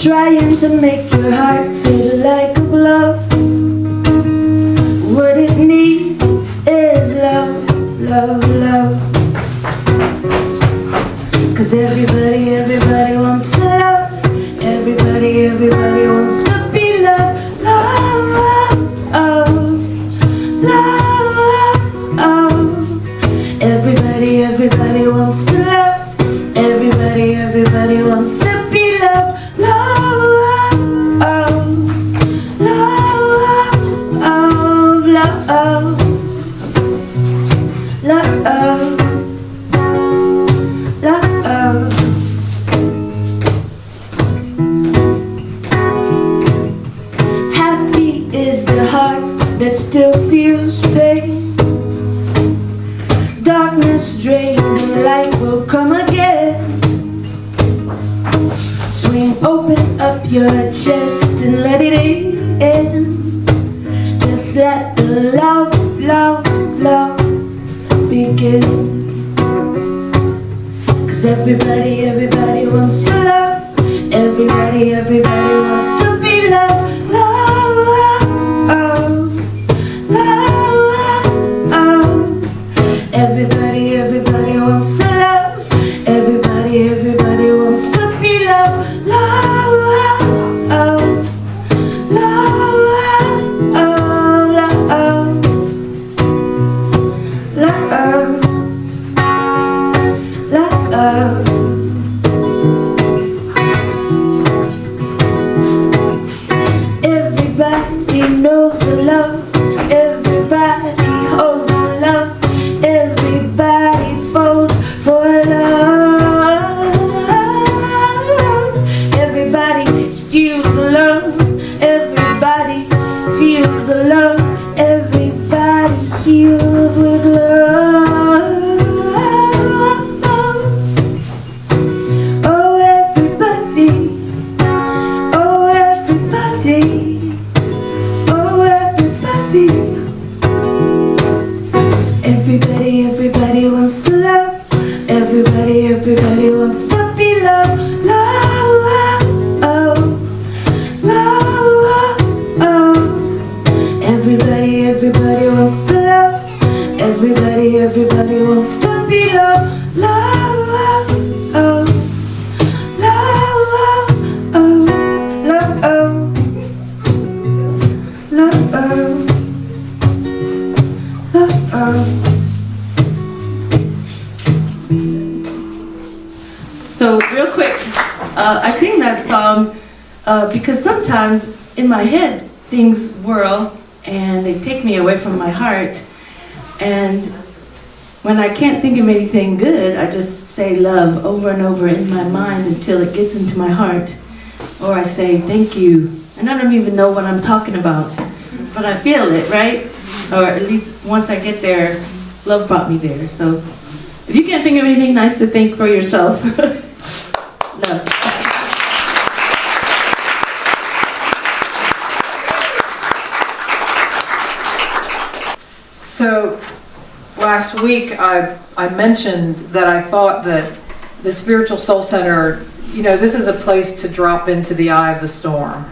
trying to make your heart feel like a glove. What it needs is love, love, love. 'Cause everybody wants to love. Everybody wants to be loved. Love, love, love, love. Everybody wants to love. Everybody wants to be loved. Love, love, love, love, love, love. Happy is the heart that still feels pain. Darkness drains and light will come again. Swing open up your chest and let it in. Just let the love, love, love begin. 'Cause everybody wants to love. Everybody wants to be loved. Love, love, love, love. Everybody wants to love. Everybody wants to be loved. Love, love, love, love, love, love. Everybody knows the love. Everybody holds the love. Everybody falls for love. Everybody steals the love. Everybody feels the love. Everybody heals with love. Oh, everybody. Oh, everybody. Oh, everybody. Everybody wants to love. Everybody wants to be loved. Love, oh, love, oh. Everybody wants to love. Everybody wants to be loved. Love, oh, love, oh, love, oh, love, oh, love, oh. So real quick, I sing that song because sometimes in my head things whirl and they take me away from my heart, and when I can't think of anything good, I just say love over and over in my mind until it gets into my heart, or I say thank you, and I don't even know what I'm talking about, but I feel it, right? Or at least once I get there, love brought me there. So if you can't think of anything nice to thank for yourself, love. So last week I mentioned that I thought that the Spiritual Soul Center, you know, this is a place to drop into the eye of the storm.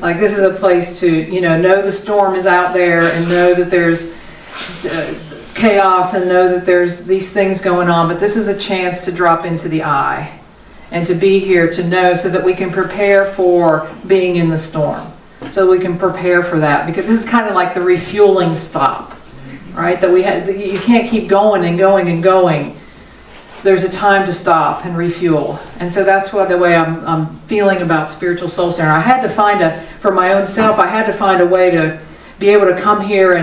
Like, this is a place to, you know the storm is out there and know that there's chaos and know that there's these things going on, but this is a chance to drop into the eye and to be here to know, so that we can prepare for being in the storm, so we can prepare for that, because this is kind of like the refueling stop, right? That you can't keep going and going and going. There's a time to stop and refuel. And so that's the way I'm feeling about Spiritual Soul Center. I had to find for my own self, I had to find a way to be able to come here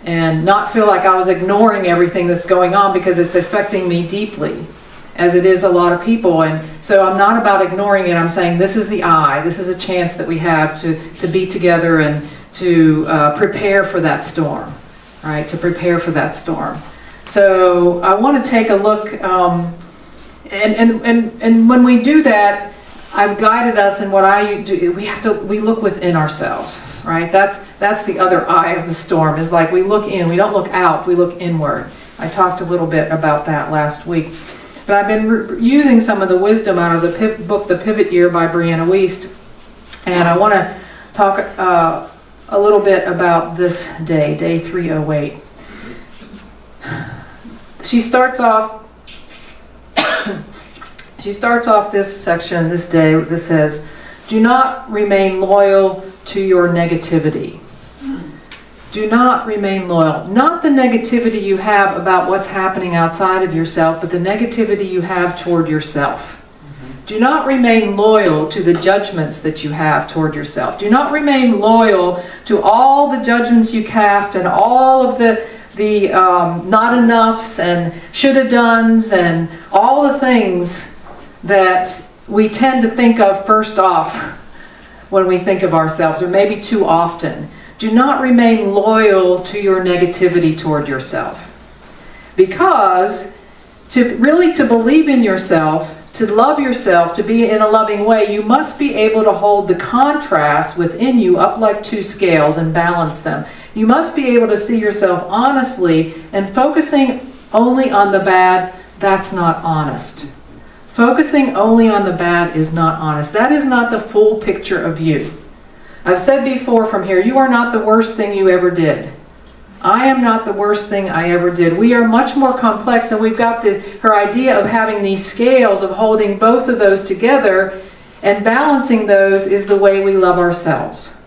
and not feel like I was ignoring everything that's going on, because it's affecting me deeply, as it is a lot of people. And so I'm not about ignoring it. I'm saying this is the eye. This is a chance that we have to be together and to prepare for that storm, right? To prepare for that storm. So I want to take a look, and when we do that, I've guided us in what I do. We look within ourselves, right? That's the other eye of the storm. Is like we look in. We don't look out. We look inward. I talked a little bit about that last week. But I've been using some of the wisdom out of the book, The Pivot Year by Brianna Wiest. And I want to talk a little bit about this day, day 308. She starts off this section, this day, that says, do not remain loyal to your negativity. Do not remain loyal. Not the negativity you have about what's happening outside of yourself, but the negativity you have toward yourself. Do not remain loyal to the judgments that you have toward yourself. Do not remain loyal to all the judgments you cast and all of the not enoughs and shoulda dones and all the things that we tend to think of first off when we think of ourselves, or maybe too often. Do not remain loyal to your negativity toward yourself. Because to believe in yourself, to love yourself, to be in a loving way, you must be able to hold the contrast within you up like two scales and balance them. You must be able to see yourself honestly, and focusing only on the bad, that's not honest. Focusing only on the bad is not honest. That is not the full picture of you. I've said before from here, you are not the worst thing you ever did. I am not the worst thing I ever did. We are much more complex, and we've got her idea of having these scales, of holding both of those together, and balancing those is the way we love ourselves.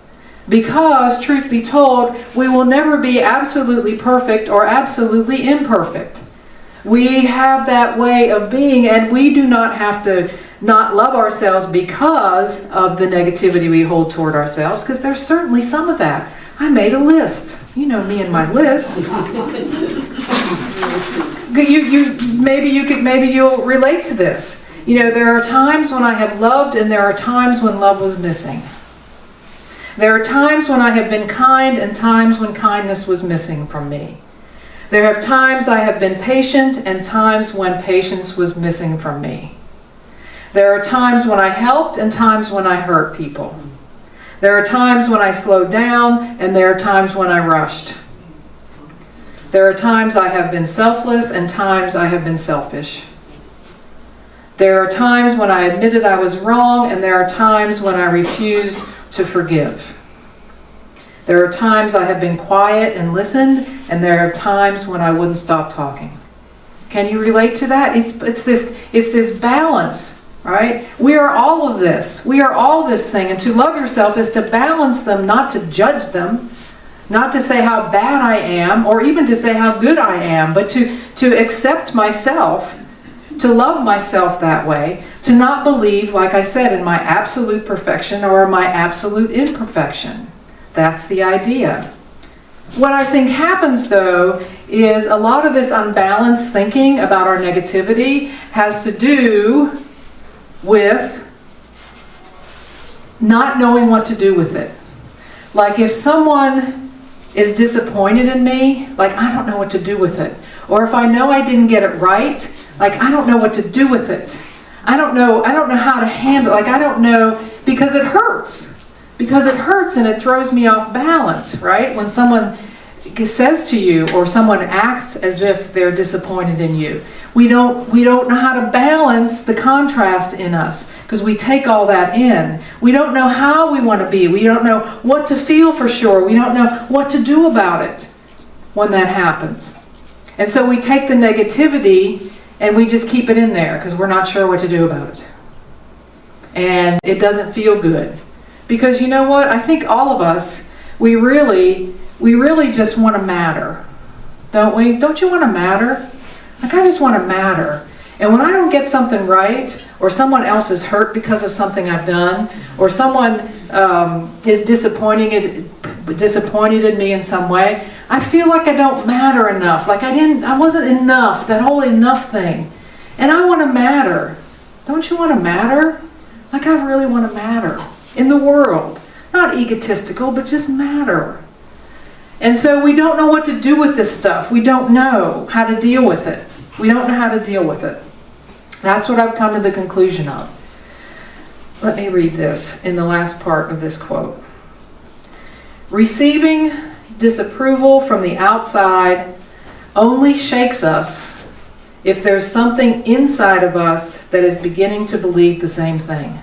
Because, truth be told, we will never be absolutely perfect or absolutely imperfect. We have that way of being, and we do not have to not love ourselves because of the negativity we hold toward ourselves, because there's certainly some of that. I made a list. You know me and my list. Maybe you'll relate to this. You know, there are times when I have loved, and there are times when love was missing. There are times when I have been kind, and times when kindness was missing from me. There are times I have been patient, and times when patience was missing from me. There are times when I helped and times when I hurt people. There are times when I slowed down, and there are times when I rushed. There are times I have been selfless and times I have been selfish. There are times when I admitted I was wrong, and there are times when I refused to forgive. There are times I have been quiet and listened, and there are times when I wouldn't stop talking. Can you relate to that? It's this balance. Right? We are all of this. We are all this thing. And to love yourself is to balance them, not to judge them, not to say how bad I am, or even to say how good I am, but to accept myself, to love myself that way, to not believe, like I said, in my absolute perfection or my absolute imperfection. That's the idea. What I think happens, though, is a lot of this unbalanced thinking about our negativity has to do with not knowing what to do with it. Like if someone is disappointed in me, like I don't know what to do with it. Or if I know I didn't get it right, like I don't know what to do with it. I don't know how to handle it. Like I don't know, because it hurts. Because it hurts and it throws me off balance, right? When someone says to you, or someone acts as if they're disappointed in you. We don't know how to balance the contrast in us, because we take all that in. We don't know how we want to be. We don't know what to feel for sure. We don't know what to do about it when that happens. And so we take the negativity and we just keep it in there because we're not sure what to do about it. And it doesn't feel good. Because you know what? I think all of us, we really just want to matter. Don't we? Don't you want to matter? Like, I just want to matter. And when I don't get something right, or someone else is hurt because of something I've done, or someone is disappointed in me in some way, I feel like I don't matter enough. Like I wasn't enough, that whole enough thing. And I want to matter. Don't you want to matter? Like I really want to matter in the world. Not egotistical, but just matter. And so we don't know what to do with this stuff. We don't know how to deal with it. We don't know how to deal with it. That's what I've come to the conclusion of. Let me read this in the last part of this quote. Receiving disapproval from the outside only shakes us if there's something inside of us that is beginning to believe the same thing.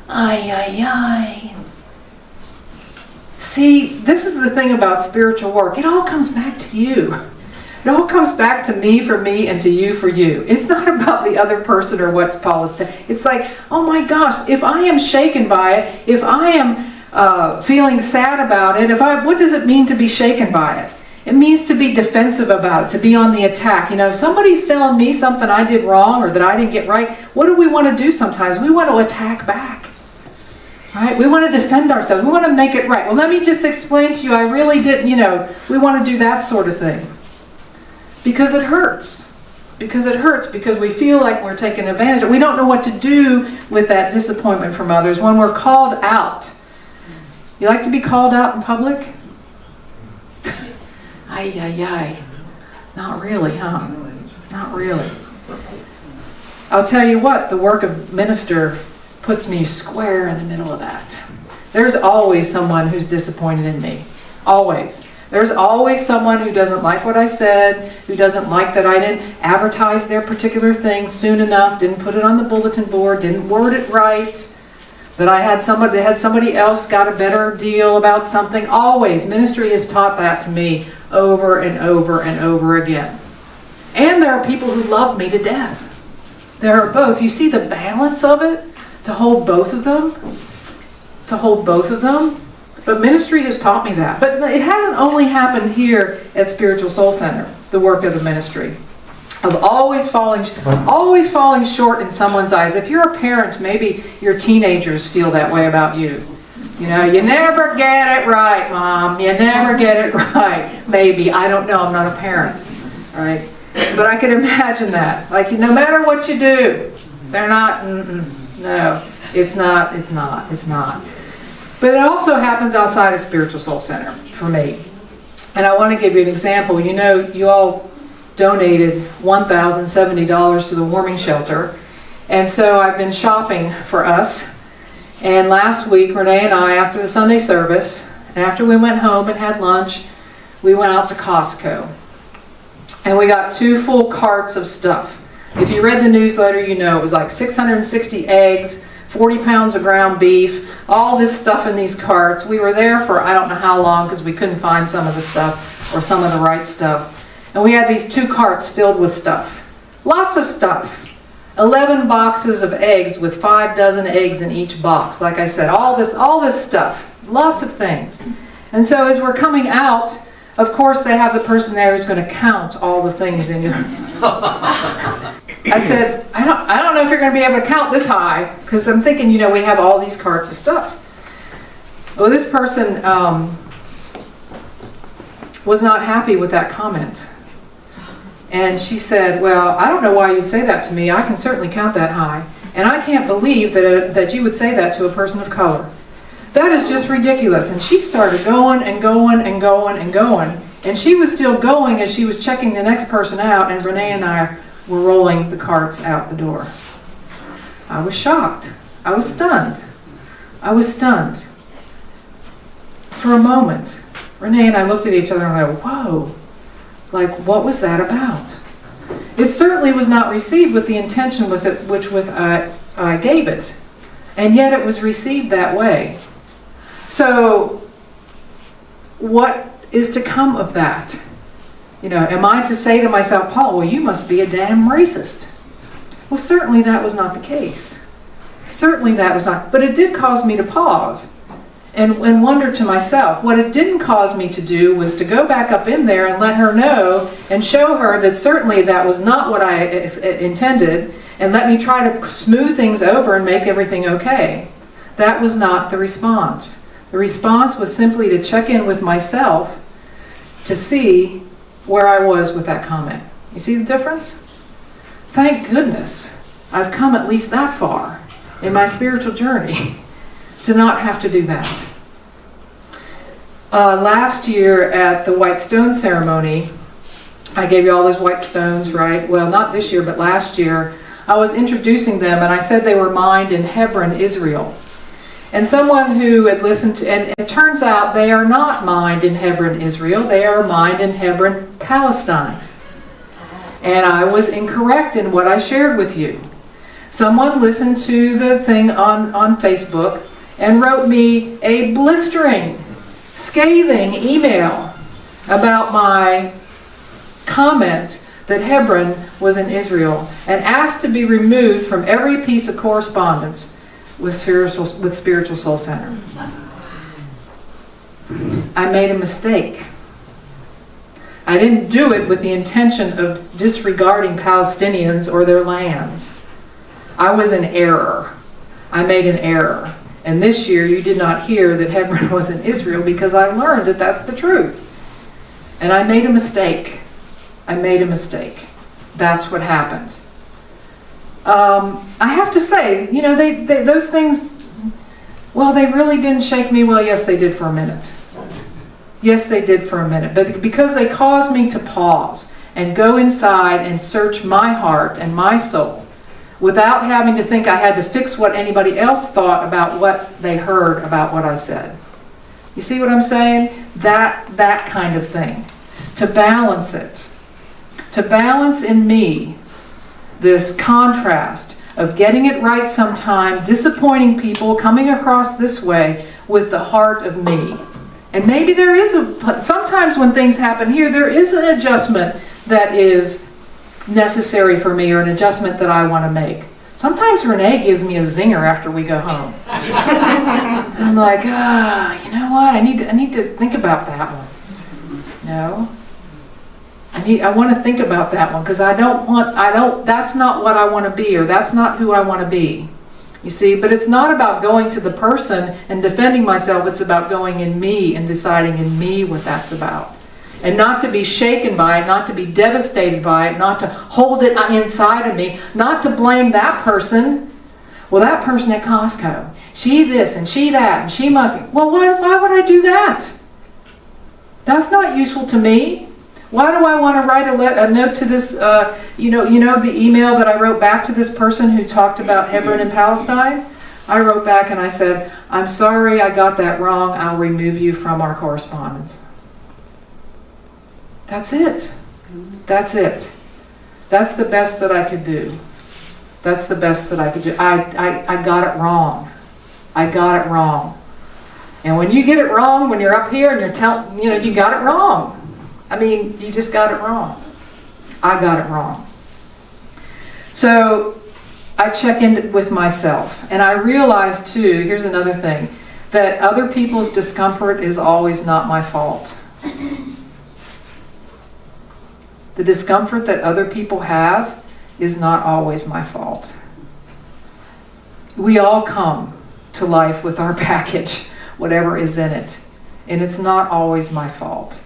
Ay, ay, ay. See, this is the thing about spiritual work. It all comes back to you. It all comes back to me for me and to you for you. It's not about the other person or what Paul is saying. It's like, oh my gosh, if I am shaken by it, if I am feeling sad about it, what does it mean to be shaken by it? It means to be defensive about it, to be on the attack. If somebody's telling me something I did wrong or that I didn't get right, what do we want to do sometimes? We want to attack back. Right? We want to defend ourselves. We want to make it right. Well, let me just explain to you, I really didn't, we want to do that sort of thing. Because it hurts. Because it hurts. Because we feel like we're taken advantage of. We don't know what to do with that disappointment from others when we're called out. You like to be called out in public? Ay, ay, ay. Not really, huh? Not really. I'll tell you what, the work of minister puts me square in the middle of that. There's always someone who's disappointed in me. Always. There's always someone who doesn't like what I said, who doesn't like that I didn't advertise their particular thing soon enough, didn't put it on the bulletin board, didn't word it right, that I had somebody else got a better deal about something. Always. Ministry has taught that to me over and over and over again. And there are people who love me to death. There are both. You see the balance of it? To hold both of them? To hold both of them? But ministry has taught me that. But it hasn't only happened here at Spiritual Soul Center, the work of the ministry. Of always falling short in someone's eyes. If you're a parent, maybe your teenagers feel that way about you. You never get it right, Mom. You never get it right. Maybe. I don't know. I'm not a parent. All right? But I can imagine that. Like, no matter what you do, they're not, no, it's not. But it also happens outside of Spiritual Soul Center for me. And I want to give you an example. You all donated $1,070 to the warming shelter. And so I've been shopping for us. And last week, Renee and I, after the Sunday service, and after we went home and had lunch, we went out to Costco. And we got 2 full carts of stuff. If you read the newsletter, it was like 660 eggs, 40 pounds of ground beef, all this stuff in these carts. We were there for I don't know how long because we couldn't find some of the stuff or some of the right stuff. And we had these 2 carts filled with stuff. Lots of stuff. 11 boxes of eggs with 5 dozen eggs in each box. Like I said, all this stuff. Lots of things. And so as we're coming out, of course they have the person there who's going to count all the things in your... I said, I don't know if you're going to be able to count this high, because I'm thinking, we have all these carts of stuff. Well, this person was not happy with that comment. And she said, well, I don't know why you'd say that to me. I can certainly count that high. And I can't believe that you would say that to a person of color. That is just ridiculous. And she started going and going and going and going. And she was still going as she was checking the next person out, and Renee and I were rolling the carts out the door. I was shocked. I was stunned. For a moment, Renee and I looked at each other and went, whoa, like what was that about? It certainly was not received with the intention with which I gave it. And yet it was received that way. So, what is to come of that? Am I to say to myself, Paul, well, you must be a damn racist? Well, certainly that was not the case. Certainly that was not. But it did cause me to pause and wonder to myself. What it didn't cause me to do was to go back up in there and let her know and show her that certainly that was not what I intended, and let me try to smooth things over and make everything okay. That was not the response. The response was simply to check in with myself to see where I was with that comment. You see the difference? Thank goodness I've come at least that far in my spiritual journey to not have to do that. Last year at the White Stone ceremony, I gave you all those white stones, right? Well, not this year, but last year, I was introducing them, and I said they were mined in Hebron, Israel. And someone who had listened to, and it turns out they are not mined in Hebron, Israel. They are mined in Hebron, Palestine. And I was incorrect in what I shared with you. Someone listened to the thing on Facebook and wrote me a blistering, scathing email about my comment that Hebron was in Israel, and asked to be removed from every piece of correspondence with Spiritual Soul Center. I made a mistake. I didn't do it with the intention of disregarding Palestinians or their lands. I was in error. I made an error. And this year you did not hear that Hebron was in Israel because I learned that that's the truth. And I made a mistake. I made a mistake. That's what happened. I have to say, you know, those things, well, they really didn't shake me. Well, yes, they did for a minute. Yes, they did for a minute. But because they caused me to pause and go inside and search my heart and my soul without having to think I had to fix what anybody else thought about what they heard about what I said. You see what I'm saying? That kind of thing. To balance it. To balance in me this contrast of getting it right sometime, disappointing people, coming across this way with the heart of me. And maybe there is sometimes when things happen here, there is an adjustment that is necessary for me, or an adjustment that I want to make. Sometimes Renee gives me a zinger after we go home. I'm like, you know what? I need to think about that one. No. I want to think about that one, because that's not what I want to be, or that's not who I want to be. You see, but it's not about going to the person and defending myself. It's about going in me and deciding in me what that's about. And not to be shaken by it, not to be devastated by it, not to hold it inside of me, not to blame that person. Well, that person at Costco, she this and she that, and she must. Well, why would I do that? That's not useful to me. Why do I want to write a note to this, you know the email that I wrote back to this person who talked about Hebron and Palestine? I wrote back and I said, I'm sorry I got that wrong. I'll remove you from our correspondence. That's it. That's it. That's the best that I could do. That's the best that I could do. I got it wrong. I got it wrong. And when you get it wrong, when you're up here and you're telling, you got it wrong. I mean, you just got it wrong. I got it wrong. So I check in with myself. And I realize too, here's another thing, that other people's discomfort is always not my fault. The discomfort that other people have is not always my fault. We all come to life with our package, whatever is in it. And it's not always my fault.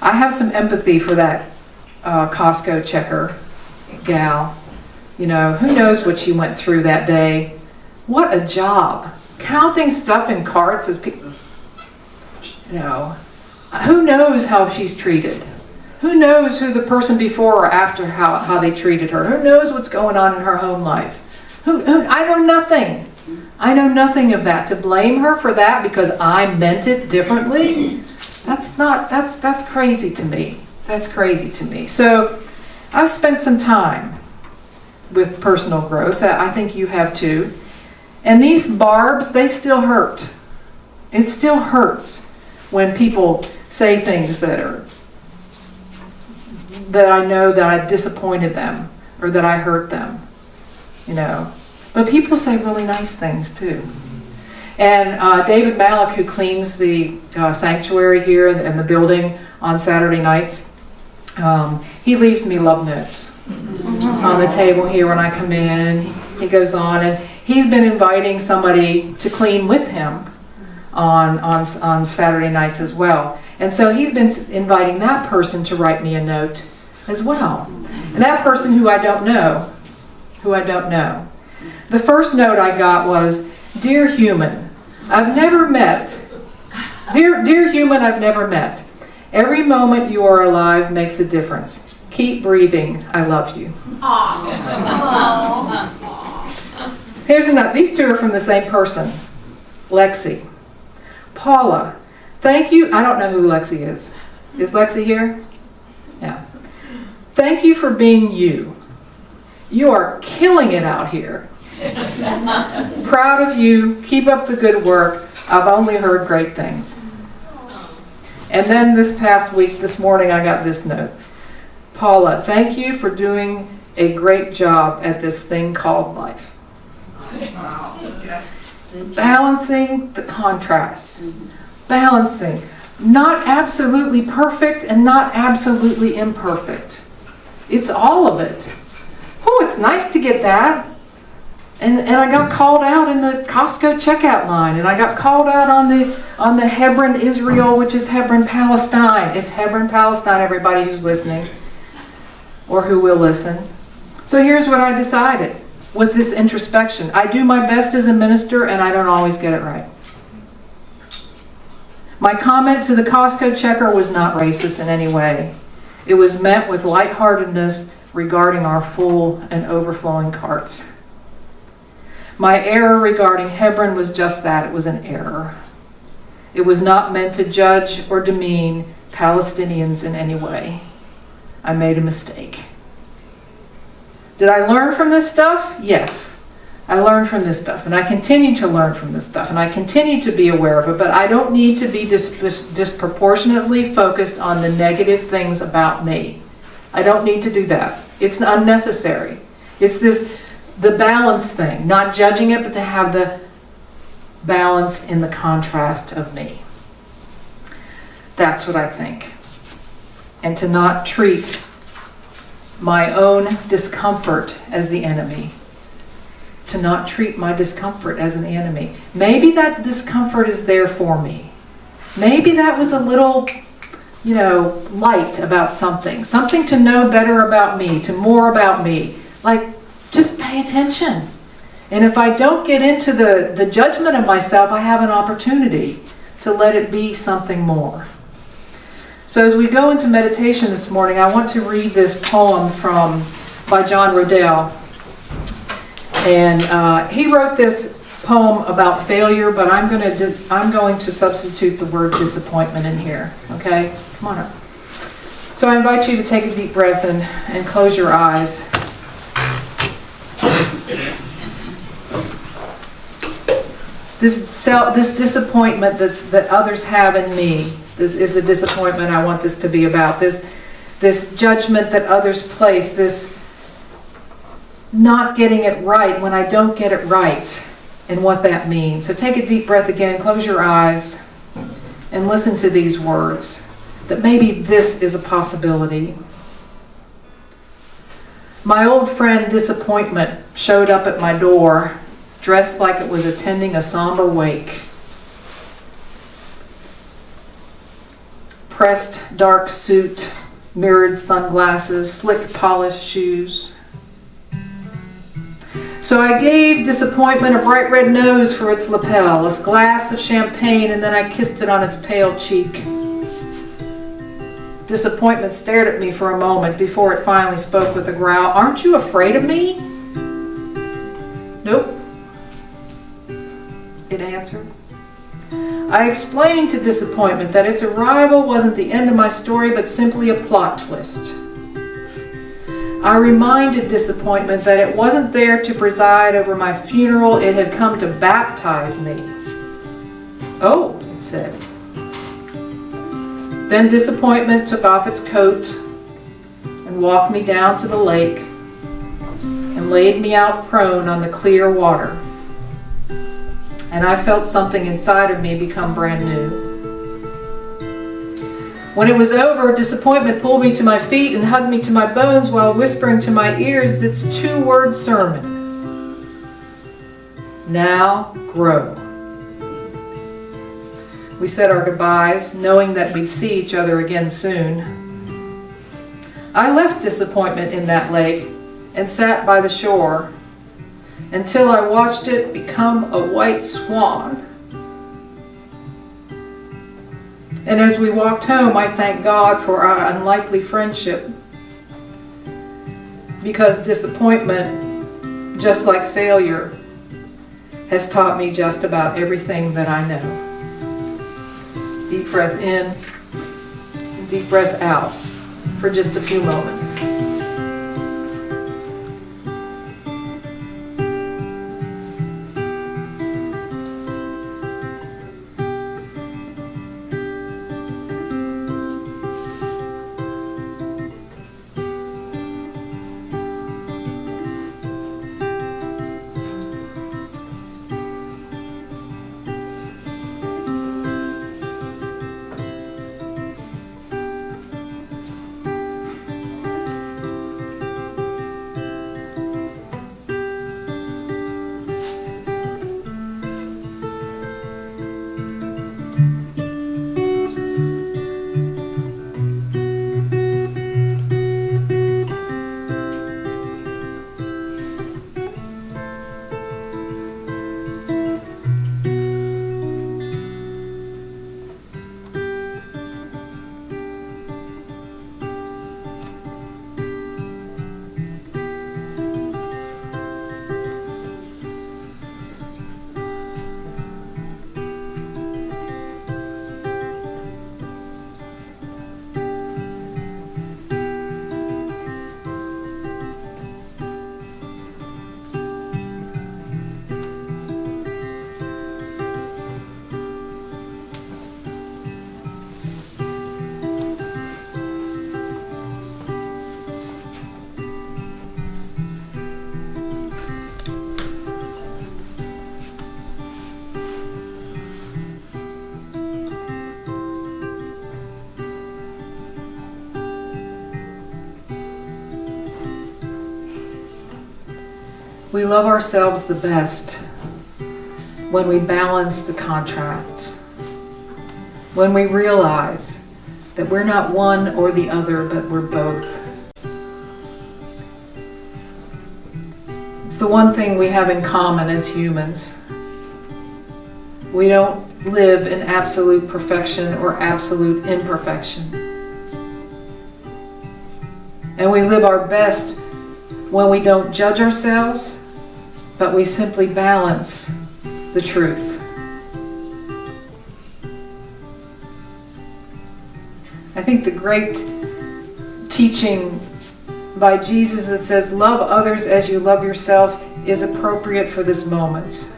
I have some empathy for that Costco checker gal. Who knows what she went through that day. What a job. Counting stuff in carts as people, who knows how she's treated? Who knows who the person before or after, how they treated her? Who knows what's going on in her home life? I know nothing. I know nothing of that. To blame her for that because I meant it differently, that's crazy to me. That's crazy to me. So I've spent some time with personal growth. I think you have too. And these barbs, they still hurt. It still hurts when people say things that I know that I disappointed them or that I hurt them. But people say really nice things too. And David Malik, who cleans the sanctuary here and the building on Saturday nights, he leaves me love notes on the table here when I come in. He goes on, and he's been inviting somebody to clean with him on Saturday nights as well. And so he's been inviting that person to write me a note as well. And that person who I don't know. The first note I got was, Dear human, I've never met. Dear human, I've never met. Every moment you are alive makes a difference. Keep breathing. I love you. Here's another. These two are from the same person. Lexi. Paula, thank you. I don't know who Lexi is. Is Lexi here? Yeah. Thank you for being you. You are killing it out here. Proud of you. Keep up the good work. I've only heard great things. And then this past week, this morning, I got this note. Paula, thank you for doing a great job at this thing called life. Wow. Yes. Balancing the contrasts. Balancing. Not absolutely perfect and not absolutely imperfect. It's all of it. Oh, it's nice to get that. And I got called out in the Costco checkout line, and I got called out on the Hebron, Israel, which is Hebron, Palestine. It's Hebron, Palestine, everybody who's listening, or who will listen. So here's what I decided with this introspection. I do my best as a minister, and I don't always get it right. My comment to the Costco checker was not racist in any way. It was met with lightheartedness regarding our full and overflowing carts. My error regarding Hebron was just that. It was an error. It was not meant to judge or demean Palestinians in any way. I made a mistake. Did I learn from this stuff? Yes. I learned from this stuff, and I continue to learn from this stuff, and I continue to be aware of it, but I don't need to be disproportionately focused on the negative things about me. I don't need to do that. It's unnecessary. It's the balance thing, not judging it, but to have the balance in the contrast of me. That's what I think. And to not treat my own discomfort as the enemy. To not treat my discomfort as an enemy. Maybe that discomfort is there for me. Maybe that was a little, light about something. Something to know better about me, to more about me. Like, just pay attention. And if I don't get into the judgment of myself, I have an opportunity to let it be something more. So as we go into meditation this morning, I want to read this poem by John Rodell. And he wrote this poem about failure, but I'm going to substitute the word disappointment in here. Okay? Come on up. So I invite you to take a deep breath and close your eyes. This disappointment that others have in me, this is the disappointment I want this to be about. This judgment that others place, this not getting it right when I don't get it right, and what that means. So take a deep breath again, close your eyes, and listen to these words, that maybe this is a possibility. My old friend Disappointment showed up at my door, dressed like it was attending a somber wake. Pressed dark suit, mirrored sunglasses, slick polished shoes. So I gave Disappointment a bright red nose for its lapel, a glass of champagne, and then I kissed it on its pale cheek. Disappointment stared at me for a moment before it finally spoke with a growl. "Aren't you afraid of me?" "Nope," it answered. I explained to Disappointment that its arrival wasn't the end of my story, but simply a plot twist. I reminded Disappointment that it wasn't there to preside over my funeral, it had come to baptize me. "Oh," it said. Then Disappointment took off its coat and walked me down to the lake and laid me out prone on the clear water. And I felt something inside of me become brand new. When it was over, Disappointment pulled me to my feet and hugged me to my bones while whispering to my ears this 2-word sermon. "Now grow." We said our goodbyes, knowing that we'd see each other again soon. I left Disappointment in that lake and sat by the shore until I watched it become a white swan. And as we walked home, I thanked God for our unlikely friendship, because Disappointment, just like failure, has taught me just about everything that I know. Deep breath in, deep breath out for just a few moments. We love ourselves the best when we balance the contrasts, when we realize that we're not one or the other, but we're both. It's the one thing we have in common as humans. We don't live in absolute perfection or absolute imperfection. And we live our best when we don't judge ourselves, but we simply balance the truth. I think the great teaching by Jesus that says, love others as you love yourself, is appropriate for this moment.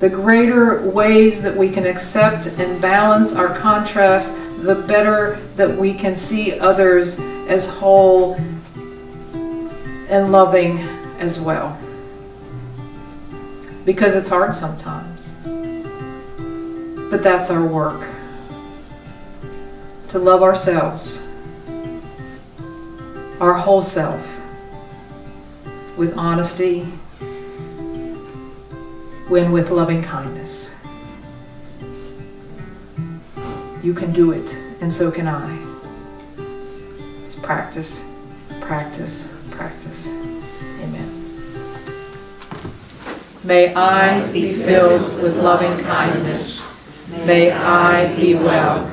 The greater ways that we can accept and balance our contrasts, the better that we can see others as whole and loving as well. Because it's hard sometimes. But that's our work. To love ourselves, our whole self, with honesty, with loving kindness. You can do it, and so can I. Just practice, practice, practice. Amen. May I be filled with loving kindness. May I be well.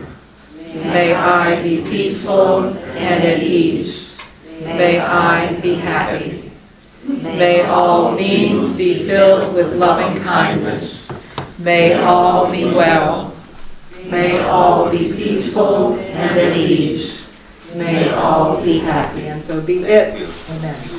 May I be peaceful and at ease. May I be happy. May all beings be filled with loving kindness. May all be well. May all be peaceful and at ease. May all be happy. And so be it. Amen.